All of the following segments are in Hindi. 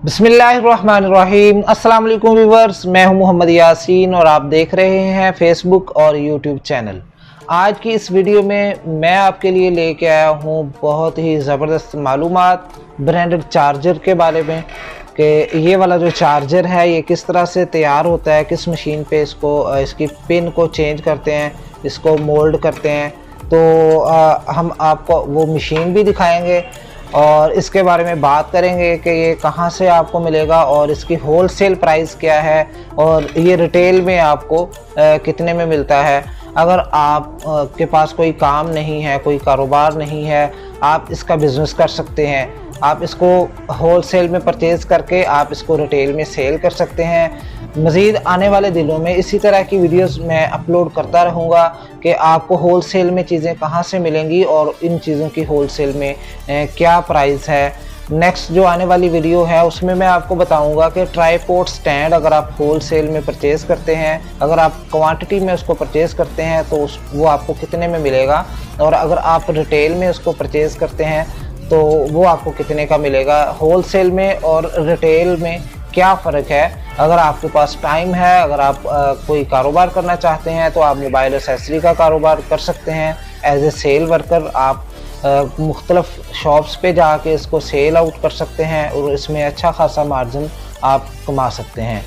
बिस्मिल्लाहिर्रहमानिर्रहीम। अस्सलाम वालेकुम व्यूवर्स, मैं हूं मोहम्मद यासीन और आप देख रहे हैं फेसबुक और यूट्यूब चैनल। आज की इस वीडियो में मैं आपके लिए लेके आया हूं बहुत ही ज़बरदस्त मालूमात ब्रांडेड चार्जर के बारे में कि ये वाला जो चार्जर है ये किस तरह से तैयार होता है, किस मशीन पे इसकी पिन को चेंज करते हैं, इसको मोल्ड करते हैं। तो हम आपको वो मशीन भी दिखाएंगे और इसके बारे में बात करेंगे कि ये कहाँ से आपको मिलेगा और इसकी होलसेल प्राइस क्या है और ये रिटेल में आपको कितने में मिलता है। अगर आप के पास कोई काम नहीं है, कोई कारोबार नहीं है, आप इसका बिज़नेस कर सकते हैं। आप इसको होलसेल में परचेज़ करके आप इसको रिटेल में सेल कर सकते हैं। मज़ीद आने वाले दिनों में इसी तरह की वीडियोस मैं अपलोड करता रहूँगा कि आपको होलसेल में चीज़ें कहाँ से मिलेंगी और इन चीज़ों की होलसेल में क्या प्राइस है। नेक्स्ट जो आने वाली वीडियो है उसमें मैं आपको बताऊंगा कि ट्राईपोड स्टैंड अगर आप होलसेल में परचेज़ करते हैं, अगर आप क्वांटिटी में उसको परचेज़ करते हैं तो वो आपको कितने में मिलेगा, और अगर आप रिटेल में उसको परचेज़ करते हैं तो वो आपको कितने का मिलेगा। होलसेल में और रिटेल में क्या फ़र्क है। अगर आपके पास टाइम है, अगर आप कोई कारोबार करना चाहते हैं तो आप मोबाइल एक्सेसरी का कारोबार कर सकते हैं। एज ए सेल वर्कर आप मुख्तलिफ शॉप्स पे जाके इसको सेल आउट कर सकते हैं और इसमें अच्छा खासा मार्जिन आप कमा सकते हैं।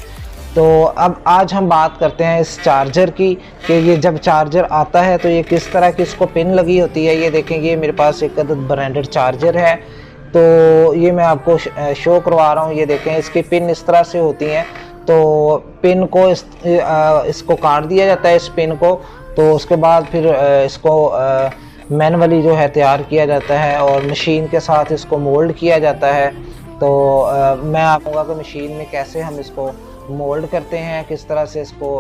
तो अब आज हम बात करते हैं इस चार्जर की कि ये जब चार्जर आता है तो ये किस तरह की इसको पिन लगी होती है। ये देखेंगे मेरे पास एक अदद ब्रांडेड चार्जर है, तो ये मैं आपको शो करवा रहा हूँ। ये देखें इसकी पिन इस तरह से होती हैं। तो पिन को इसको काट दिया जाता है, इस पिन को, तो उसके बाद फिर इसको मैनुअली जो है तैयार किया जाता है और मशीन के साथ इसको मोल्ड किया जाता है। तो मैं आपको कि मशीन में कैसे हम इसको मोल्ड करते हैं, किस तरह से इसको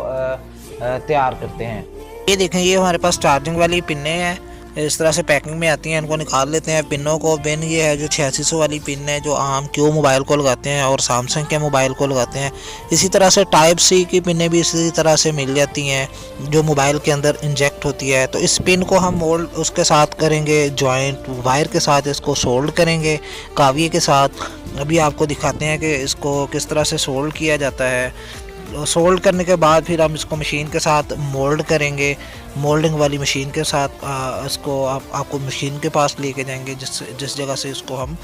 तैयार करते हैं। ये देखें, ये हमारे पास चार्जिंग वाली पिनें हैं, इस तरह से पैकिंग में आती हैं। इनको निकाल लेते हैं पिनों को। पिन ये है जो 8600 वाली पिन है जो आम क्यू मोबाइल को लगाते हैं और सैमसंग के मोबाइल को लगाते हैं। इसी तरह से टाइप सी की पिनें भी इसी तरह से मिल जाती हैं जो मोबाइल के अंदर इंजेक्ट होती है। तो इस पिन को हम मोल्ड उसके साथ करेंगे, जॉइंट वायर के साथ इसको सोल्ड करेंगे काविये के साथ। अभी आपको दिखाते हैं कि इसको किस तरह से सोल्ड किया जाता है। सोल्ड करने के बाद फिर हम इसको मशीन के साथ मोल्ड करेंगे। मोल्डिंग वाली मशीन के साथ इसको आपको मशीन के पास लेके जाएंगे जिस जगह से इसको हम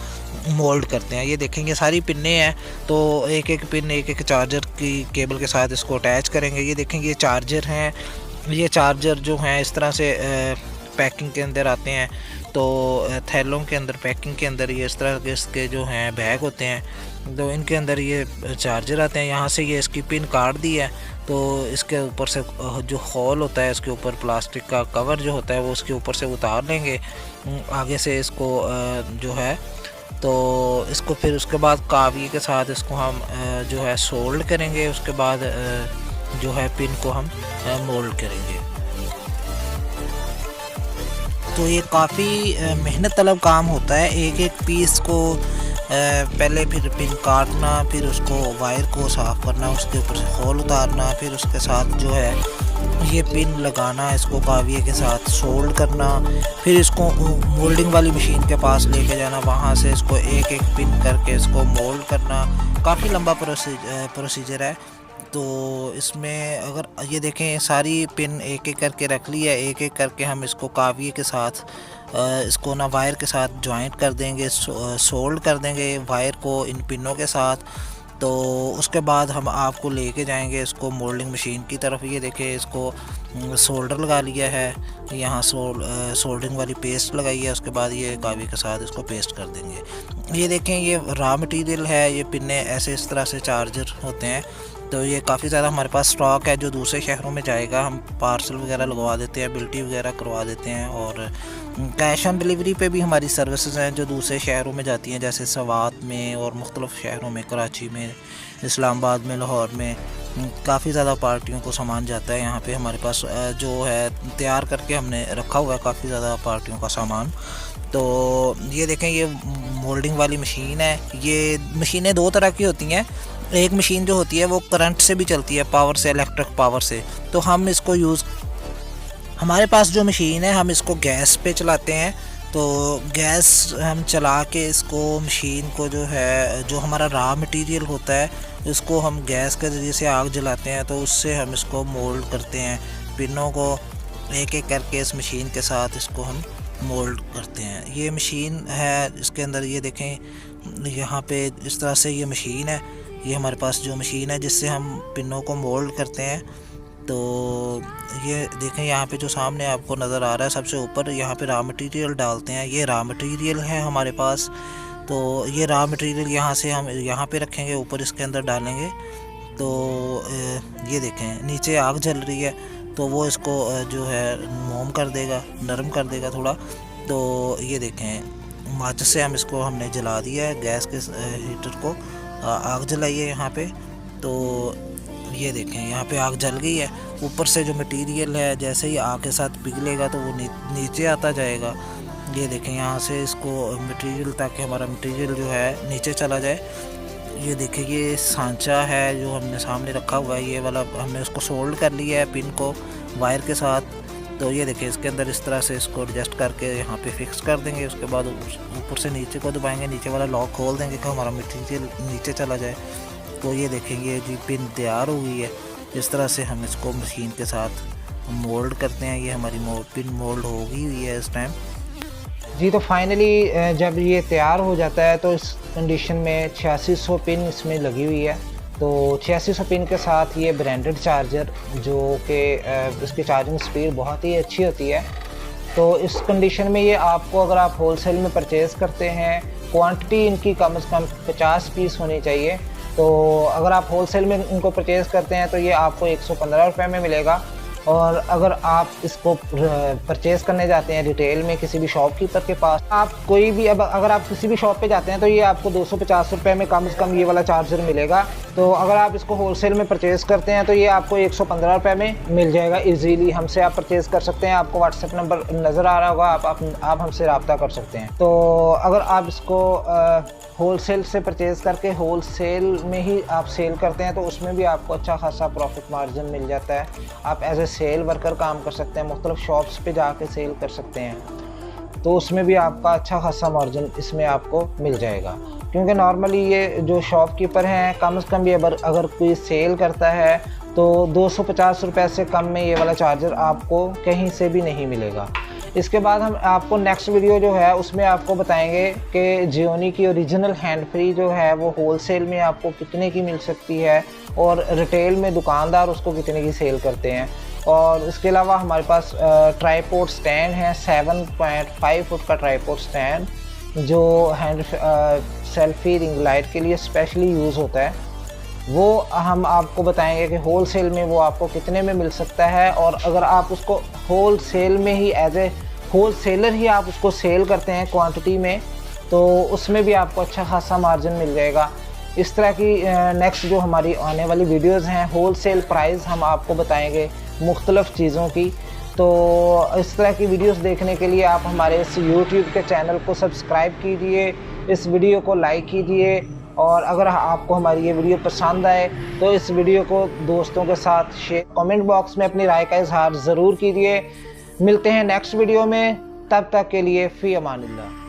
मोल्ड करते हैं। ये देखेंगे सारी पिनें हैं, तो एक एक पिन एक एक चार्जर की केबल के साथ इसको अटैच करेंगे। ये देखेंगे ये चार्जर हैं, ये चार्जर जो हैं इस तरह से पैकिंग के अंदर आते हैं। तो थैलों के अंदर पैकिंग के अंदर ये इस तरह के इसके जो हैं बैग होते हैं, तो इनके अंदर ये चार्जर आते हैं। यहाँ से ये इसकी पिन काट दी है तो इसके ऊपर से जो होल होता है, इसके ऊपर प्लास्टिक का कवर जो होता है वो उसके ऊपर से उतार लेंगे आगे से इसको जो है। तो इसको फिर उसके बाद काविये के साथ इसको हम जो है सोल्ड करेंगे। उसके बाद जो है पिन को हम मोल्ड करेंगे। तो ये काफ़ी मेहनत तलब काम होता है। एक एक पीस को पहले फिर पिन काटना, फिर उसको वायर को साफ़ करना, उसके ऊपर से होल उतारना, फिर उसके साथ जो है ये पिन लगाना, इसको काविये के साथ सोल्ड करना, फिर इसको मोल्डिंग वाली मशीन के पास लेके जाना, वहाँ से इसको एक एक पिन करके इसको मोल्ड करना। काफ़ी लंबा प्रोसीजर है। तो इसमें अगर ये देखें सारी पिन एक एक करके रख ली है, एक एक करके हम इसको काविये के साथ इसको ना वायर के साथ जॉइंट कर देंगे, सोल्ड कर देंगे वायर को इन पिनों के साथ। तो उसके बाद हम आपको लेके जाएंगे इसको मोल्डिंग मशीन की तरफ। ये देखें इसको सोल्डर लगा लिया है, यहाँ सोल्डरिंग वाली पेस्ट लगाई है। उसके बाद ये काविये के साथ इसको पेस्ट कर देंगे। ये देखें ये रॉ मटेरियल है, ये पिनें ऐसे इस तरह से चार्जर होते हैं। तो ये काफ़ी ज़्यादा हमारे पास स्टॉक है जो दूसरे शहरों में जाएगा। हम पार्सल वगैरह लगवा देते हैं, बिल्टी वगैरह करवा देते हैं, और कैश ऑन डिलीवरी पे भी हमारी सर्विसेज हैं जो दूसरे शहरों में जाती हैं, जैसे सवात में और मुख्तलिफ़ शहरों में, कराची में, इस्लामाबाद में, लाहौर में। काफ़ी ज़्यादा पार्टियों को सामान जाता है। यहाँ पे हमारे पास जो है तैयार करके हमने रखा हुआ है काफ़ी ज़्यादा पार्टियों का सामान। तो ये देखें ये मोल्डिंग वाली मशीन है। ये मशीनें दो तरह की होती हैं। एक मशीन जो होती है वो करंट से भी चलती है, पावर से, इलेक्ट्रिक पावर से। तो हम इसको हमारे पास जो मशीन है हम इसको गैस पे चलाते हैं। तो गैस हम चला के इसको मशीन को जो है, जो हमारा रॉ मटेरियल होता है, इसको हम गैस के ज़रिए से आग जलाते हैं, तो उससे हम इसको मोल्ड करते हैं। पिनों को एक एक करके इस मशीन के साथ इसको हम मोल्ड करते हैं। ये मशीन है, इसके अंदर ये देखें यहाँ पे इस तरह से ये मशीन है। ये हमारे पास जो मशीन है जिससे हम पिनों को मोल्ड करते हैं। तो ये देखें यहाँ पे जो सामने आपको नज़र आ रहा है सबसे ऊपर, यहाँ पे रॉ मटेरियल डालते हैं। ये रॉ मटेरियल है हमारे पास। तो ये रॉ मटेरियल यहाँ से हम यहाँ पे रखेंगे, ऊपर इसके अंदर डालेंगे। तो ये देखें नीचे आग जल रही है, तो वो इसको जो है मोम कर देगा, नरम कर देगा थोड़ा। तो ये देखें माचिस से हम इसको हमने जला दिया है, गैस के हीटर को आग जलाई है यहाँ पे। तो ये देखें यहाँ पे आग जल गई है। ऊपर से जो मटेरियल है जैसे ही आग के साथ पिघलेगा तो वो नीचे आता जाएगा। ये देखें यहाँ से इसको मटेरियल, ताकि हमारा मटेरियल जो है नीचे चला जाए। ये देखिए ये सांचा है जो हमने सामने रखा हुआ है, ये वाला हमने उसको सोल्ड कर लिया है पिन को वायर के साथ। तो ये देखिए इसके अंदर इस तरह से इसको एडजस्ट करके यहाँ पे फिक्स कर देंगे। उसके बाद ऊपर से नीचे को दबाएंगे, नीचे वाला लॉक खोल देंगे कि हमारा मटेरियल नीचे चला जाए। तो ये देखेंगे जी पिन तैयार हो गई है। इस तरह से हम इसको मशीन के साथ मोल्ड करते हैं। ये हमारी पिन मोल्ड हो गई हुई है इस टाइम जी। तो फाइनली जब ये तैयार हो जाता है तो इस कंडीशन में 8600 पिन इसमें लगी हुई है। तो 8600 पिन के साथ ये ब्रांडेड चार्जर, जो कि इसकी चार्जिंग स्पीड बहुत ही अच्छी होती है। तो इस कंडीशन में ये आपको, अगर आप होलसेल में परचेज़ करते हैं, क्वांटिटी इनकी कम से कम 50 पीस होनी चाहिए। तो अगर आप होलसेल में इनको परचेज़ करते हैं तो ये आपको 115 रुपये में मिलेगा। और अगर आप इसको परचेज़ करने जाते हैं रिटेल में किसी भी शॉपकीपर के पास, आप कोई भी अगर आप किसी भी शॉप पे जाते हैं तो ये आपको 250 रुपये में कम से कम ये वाला चार्जर मिलेगा। तो अगर आप इसको होलसेल में परचेज़ करते हैं तो ये आपको 115 रुपये में मिल जाएगा इजीली। हमसे आप परचेज़ कर सकते हैं, आपको व्हाट्सएप नंबर नज़र आ रहा होगा, आप हमसे रब्ता कर सकते हैं। तो अगर आप इसको होलसेल से परचेज़ करके होलसेल में ही आप सेल करते हैं तो उसमें भी आपको अच्छा खासा प्रॉफिट मार्जिन मिल जाता है। आप एज ए सेल वर्कर काम कर सकते हैं, मुख्तलिफ शॉप्स पे जाके सेल कर सकते हैं, तो उसमें भी आपका अच्छा खासा मार्जिन इसमें आपको मिल जाएगा। क्योंकि नॉर्मली ये जो शॉपकीपर हैं कम से कम भी अगर कोई सेल करता है तो 250 रुपये से कम में ये वाला चार्जर आपको कहीं से भी नहीं मिलेगा। इसके बाद हम आपको नेक्स्ट वीडियो जो है उसमें आपको बताएंगे कि जियोनी की ओरिजिनल हैंड फ्री जो है वो होलसेल में आपको कितने की मिल सकती है और रिटेल में दुकानदार उसको कितने की सेल करते हैं। और इसके अलावा हमारे पास ट्राईपोड स्टैंड है, 7.5 फुट का ट्राईपोड स्टैंड जो हैंड सेल्फी रिंग लाइट के लिए स्पेशली यूज़ होता है। वो हम आपको बताएंगे कि होलसेल में वो आपको कितने में मिल सकता है। और अगर आप उसको होलसेल में ही एज ए होलसेलर ही आप उसको सेल करते हैं क्वांटिटी में, तो उसमें भी आपको अच्छा खासा मार्जिन मिल जाएगा। इस तरह की नेक्स्ट जो हमारी आने वाली वीडियोस हैं, होलसेल प्राइस हम आपको बताएंगे मुख्तलिफ़ चीज़ों की। तो इस तरह की वीडियोस देखने के लिए आप हमारे इस YouTube के चैनल को सब्सक्राइब कीजिए, इस वीडियो को लाइक कीजिए। और अगर आपको हमारी ये वीडियो पसंद आए तो इस वीडियो को दोस्तों के साथ शेयर, कमेंट बॉक्स में अपनी राय का इजहार ज़रूर कीजिए। मिलते हैं नेक्स्ट वीडियो में, तब तक के लिए फ़ी अमानिल्लाह।